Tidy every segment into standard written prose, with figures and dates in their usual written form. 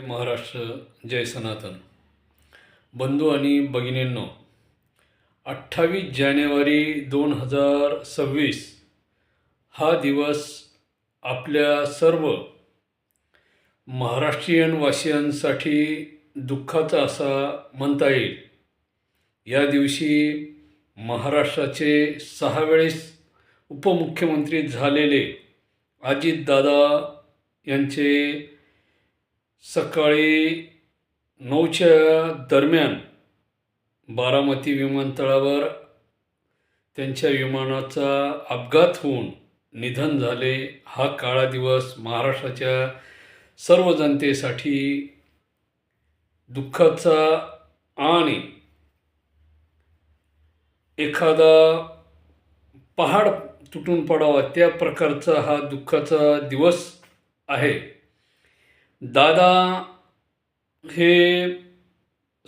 महाराष्ट्र, जय सनातन. बंधू आणि भगिनींनो, 28 जानेवारी 2026 हा दिवस आपल्या सर्व महाराष्ट्रीयन वासियांसाठी दुःखाचा असा म्हणता येईल. या दिवशी महाराष्ट्राचे 6 वेळेस उपमुख्यमंत्री झालेले अजितदादा यांचे सकाळी 9च्या दरम्यान बारामती विमानतळावर त्यांच्या विमानाचा अपघात होऊन निधन झाले. हा काळा दिवस महाराष्ट्राच्या सर्व जनतेसाठी दुःखाचा आणि एखादा पहाड तुटून पडावा त्या प्रकारचा हा दुःखाचा दिवस आहे. दादा हे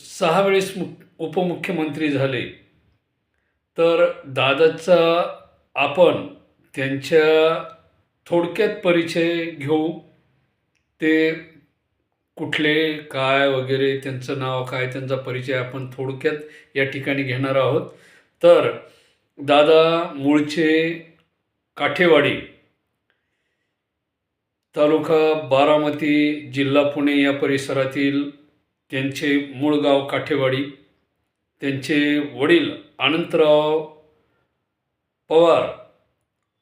6 वेळेस उपमुख्यमंत्री झाले. तर दादाचा आपण त्यांच्या थोडक्यात परिचय घेऊ. ते कुठले, काय वगैरे, त्यांचं नाव काय, त्यांचा परिचय आपण थोडक्यात या ठिकाणी घेणार आहोत. तर दादा मूळचे काठेवाडी, तालुका बारामती, जिल्हा पुणे या परिसरातील त्यांचे मूळ गाव काठेवाडी. त्यांचे वडील अनंतराव पवार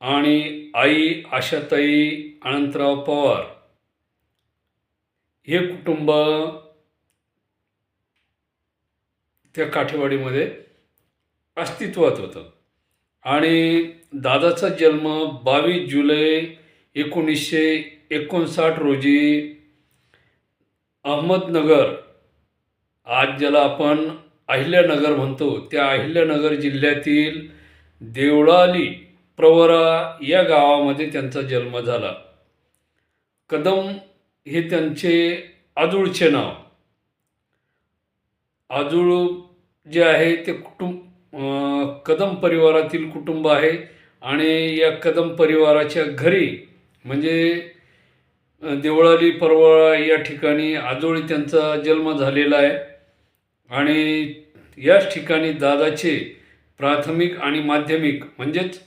आणि आई आशाताई अनंतराव पवार हे कुटुंब त्या काठेवाडीमध्ये अस्तित्वात होतं. आणि दादाचा जन्म 22 जुलै 1959 रोजी अहमदनगर, आज ज्याला आपण अहिल्यानगर म्हणतो, त्या अहिल्यानगर जिल्ह्यातील देवळाली प्रवरा या गावामध्ये त्यांचा जन्म झाला. कदम हे त्यांचे आजूळचे नाव. आजूळ जे आहे ते कदम परिवारातील कुटुंब आहे. आणि या कदम परिवाराच्या घरी म्हणजे देवळाली प्रवरा या ठिकाणी आजोळी त्यांचा जन्म झालेला आहे. आणि याच ठिकाणी दादाचे प्राथमिक आणि माध्यमिक म्हणजेच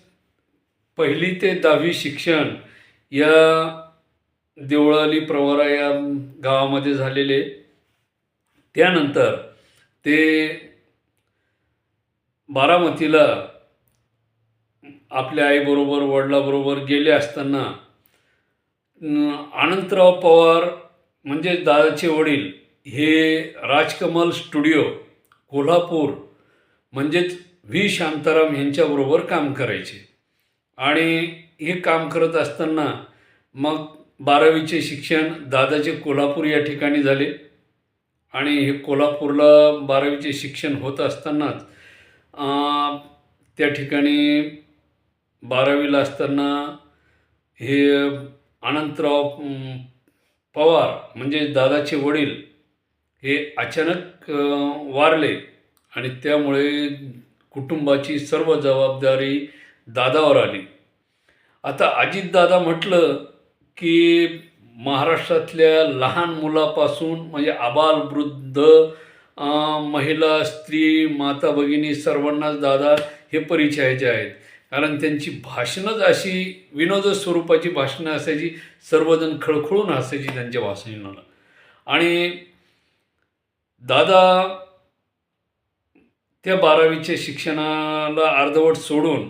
1ली ते 10वी शिक्षण या देवळाली प्रवरा या गावामध्ये झालेले. त्यानंतर ते बारामतीला आपल्या आईबरोबर, वडिलाबरोबर गेले असताना अनंतराव पवार म्हणजे दादाचे वडील हे राजकमल स्टुडिओ कोल्हापूर म्हणजेच व्ही शांताराम यांच्याबरोबर काम करायचे. आणि हे काम करत असताना मग 12वीचे शिक्षण दादाचे कोल्हापूर या ठिकाणी झाले. आणि हे कोल्हापूरला 12वीचे शिक्षण होत असतानाच त्या ठिकाणी 12वीला असताना हे अनंतराव पवार म्हणजे दादाचे वडील हे अचानक वारले. आणि त्यामुळे कुटुंबाची सर्व जबाबदारी दादावर आली. आता अजितदादा म्हटलं की महाराष्ट्रातल्या लहान मुलापासून म्हणजे आबाल वृद्ध, महिला, स्त्री, माता भगिनी सर्वांनाच दादा हे परिचयाचे आहेत. कारण त्यांची भाषणंच अशी विनोद स्वरूपाची भाषणं असायची. सर्वजण खळखळून हसायची त्यांच्या भाषणाला. आणि दादा त्या 12वीच्या शिक्षणाला अर्धवट सोडून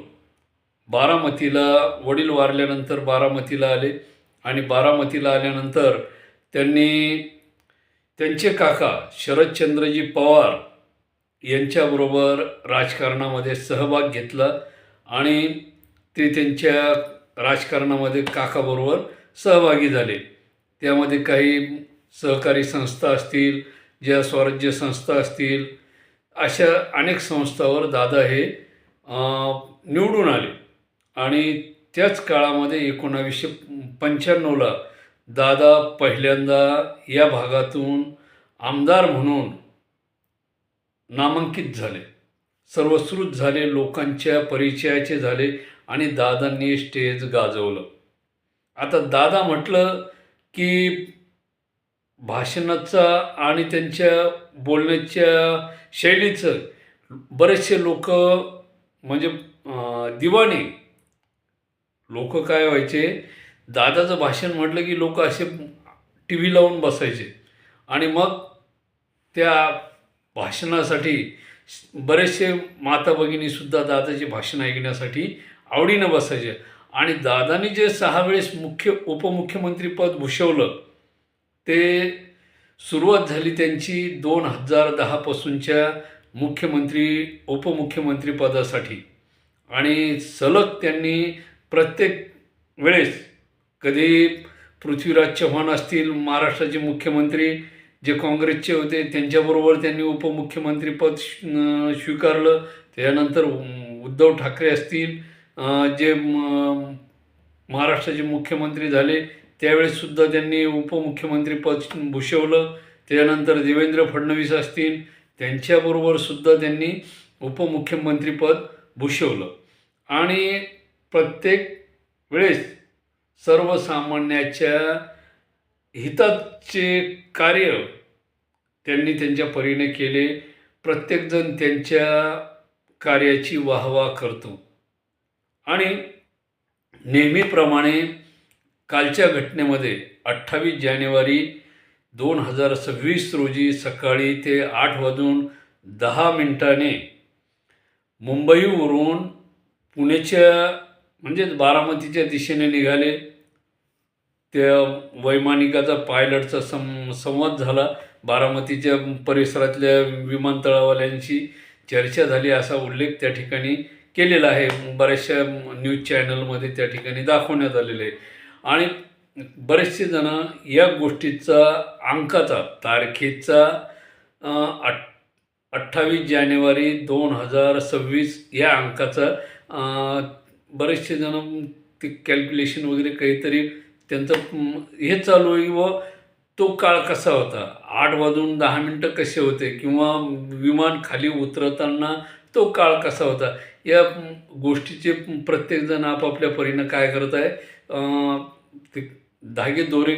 बारामतीला, वडील वारल्यानंतर बारामतीला आले. आणि बारामतीला आल्यानंतर त्यांनी त्यांचे काका शरदचंद्रजी पवार यांच्याबरोबर राजकारणामध्ये सहभाग घेतला. आणि ते त्यांच्या राजकारणामध्ये काकाबरोबर सहभागी झाले. त्यामध्ये काही सहकारी संस्था असतील, ज्या स्वराज्य संस्था असतील, अशा अनेक संस्थावर दादा हे निवडून आले. आणि त्याच काळामध्ये 1995ला दादा पहिल्यांदा या भागातून आमदार म्हणून नामांकित झाले, सर्वश्रुत झाले, लोकांच्या परिचयाचे झाले. आणि दादांनी स्टेज गाजवलं. आता दादा म्हटलं की भाषणाचा आणि त्यांच्या बोलण्याच्या शैलीचं बरेचसे लोक म्हणजे दिवाणे लोक काय व्हायचे, दादाचं भाषण म्हटलं की लोक असे टी व्ही लावून बसायचे आणि मग त्या भाषणासाठी बरेचसे माता भगिनीसुद्धा दादाचे भाषण ऐकण्यासाठी आवडीनं बसायचे. आणि दादानी जे 6 वेळेस उपमुख्यमंत्रीपद भूषवलं, ते सुरुवात झाली त्यांची 2010 पासूनच्या उपमुख्यमंत्री पदासाठी. आणि सलग त्यांनी प्रत्येक वेळेस, कधी पृथ्वीराज चव्हाण असतील महाराष्ट्राचे मुख्यमंत्री जे काँग्रेसचे होते, त्यांच्याबरोबर त्यांनी उपमुख्यमंत्रीपद स्वीकारलं. त्यानंतर उद्धव ठाकरे असतील, जे महाराष्ट्राचे मुख्यमंत्री झाले त्यावेळेससुद्धा त्यांनी उपमुख्यमंत्रीपद भूषवलं. त्यानंतर देवेंद्र फडणवीस असतील, त्यांच्याबरोबरसुद्धा त्यांनी उपमुख्यमंत्रीपद भूषवलं. आणि प्रत्येक वेळेस सर्वसामान्याच्या हिताचे कार्य त्यांनी त्यांच्या परीने केले. प्रत्येकजण त्यांच्या कार्याची वाहवा करतो. आणि नेहमीप्रमाणे कालच्या घटनेमध्ये 28 जानेवारी 2026 रोजी सकाळी ते 8:10 मुंबईवरून पुण्याच्या म्हणजेच बारामतीच्या दिशेने निघाले. त्या वैमानिकाचा पायलटचा संवाद झाला. बारामतीच्या परिसरातल्या विमानतळावाल्यांशी चर्चा झाली असा उल्लेख त्या ठिकाणी केलेला आहे. बऱ्याचशा न्यूज चॅनलमध्ये त्या ठिकाणी दाखवण्यात आलेलं आहे. आणि बरेचसे जण या गोष्टीचा अंकाचा तारखेचा 28 जानेवारी 2026 या अंकाचा बरेचसे जण ते कॅल्क्युलेशन वगैरे काहीतरी त्यांचं हे चालू आहे. व तो काळ कसा होता, 8:10 कसे होते, किंवा विमान खाली उतरताना तो काळ कसा होता, या गोष्टीचे प्रत्येकजण आपापल्या परीनं काय करत आहे, ते धागेदोरे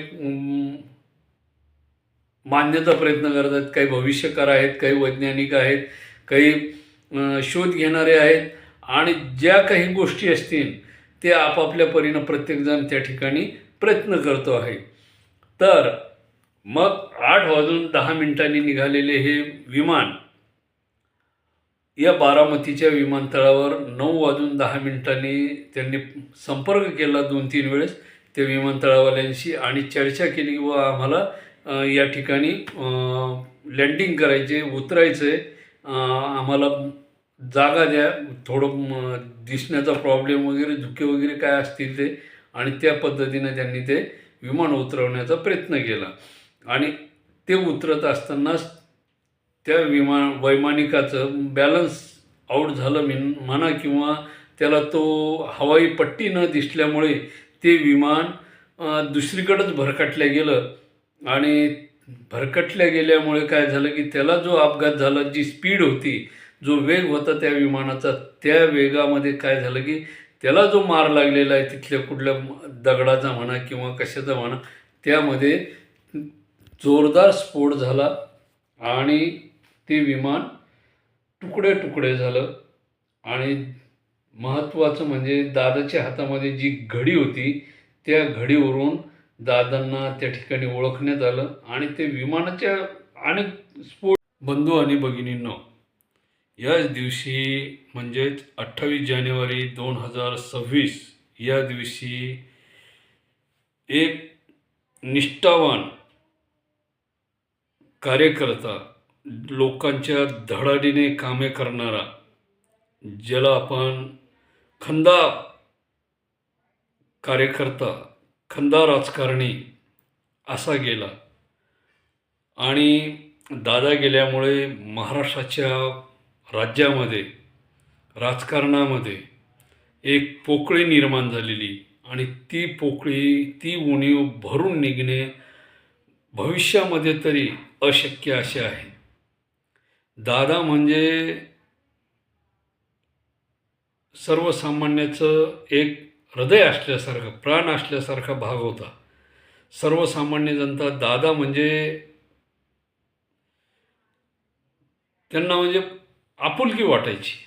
मांडण्याचा प्रयत्न करत आहेत. काही भविष्यकार आहेत, काही वैज्ञानिक आहेत, काही शोध घेणारे आहेत. आणि ज्या काही गोष्टी असतील ते आपापल्या परीनं प्रत्येकजण त्या ठिकाणी प्रयत्न करतो आहे. तर मग 8:10 निघालेले हे विमान या बारामतीच्या विमानतळावर 9:10 त्यांनी संपर्क केला 2-3 वेळेस त्या विमानतळावाल्यांशी आणि चर्चा केली व आम्हाला या ठिकाणी लँडिंग करायचे, उतरायचं आहे, आम्हाला जागा द्या, थोडं दिसण्याचा प्रॉब्लेम वगैरे, धुके वगैरे काय असतील ते. आणि त्या पद्धतीने त्यांनी ते विमान उतरवण्याचा प्रयत्न केला. आणि ते उतरत असतानाच त्या वैमानिकाचं बॅलन्स आऊट झालं म्हणा, किंवा त्याला तो हवाई पट्टी न दिसल्यामुळे ते विमान दुसरीकडेच भरकटल्या गेलं. आणि भरकटल्या गेल्यामुळे काय झालं की त्याला जो अपघात झाला, जी स्पीड होती, जो वेग होता त्या विमानाचा, त्या वेगामध्ये काय झालं की त्याला जो मार लागलेला आहे तिथल्या कुठल्या दगडाचा म्हणा किंवा कशाचा म्हणा, त्यामध्ये जोरदार स्फोट झाला आणि ते विमान तुकडे तुकडे झालं. आणि महत्त्वाचं म्हणजे दादाच्या हातामध्ये जी घडी होती त्या घडीवरून दादांना त्या ठिकाणी ओळखण्यात आलं. आणि ते विमानाच्या अनेक स्फोट. बंधू आणि भगिनींनो, याच दिवशी म्हणजेच 28 जानेवारी 2026 या दिवशी एक निष्ठावान कार्यकर्ता, लोकांच्या धडाडीने कामे करणारा, ज्याला आपण खंदा कार्यकर्ता, खंदा राजकारणी असा गेला. आणि दादा गेल्यामुळे महाराष्ट्राच्या राज्यामध्ये राजकारणामध्ये एक पोकळी निर्माण झालेली. आणि ती पोकळी, ती उणीव भरून निघणे भविष्यामध्ये तरी अशक्य असे आहे. दादा म्हणजे सर्वसामान्याचं एक हृदय असल्यासारखं, प्राण असल्यासारखा भाग होता. सर्वसामान्य जनता दादा म्हणजे त्यांना म्हणजे आपुलकी वाटायची.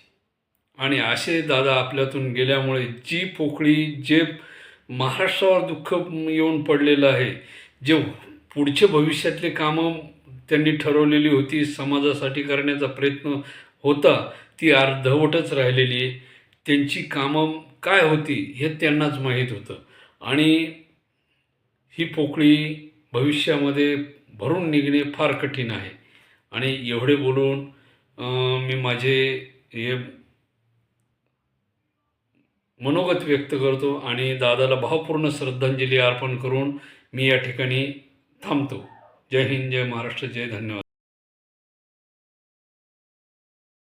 आणि असे दादा आपल्यातून गेल्यामुळे जी पोकळी, जे महाराष्ट्रावर दुःख येऊन पडलेलं आहे, जे पुढचे भविष्यातले कामं त्यांनी ठरवलेली होती, समाजासाठी करण्याचा प्रयत्न होता, ती अर्धवटच राहिलेली आहे. त्यांची कामं काय होती हे त्यांनाच माहीत होतं. आणि ही पोकळी भविष्यामध्ये भरून निघणे फार कठीण आहे. आणि एवढे बोलून मी माझे हे मनोगत व्यक्त करतो आणि दादाला भावपूर्ण श्रद्धांजली अर्पण करून मी या ठिकाणी थांबतो. जय हिंद, जय महाराष्ट्र, जय धन्यवाद.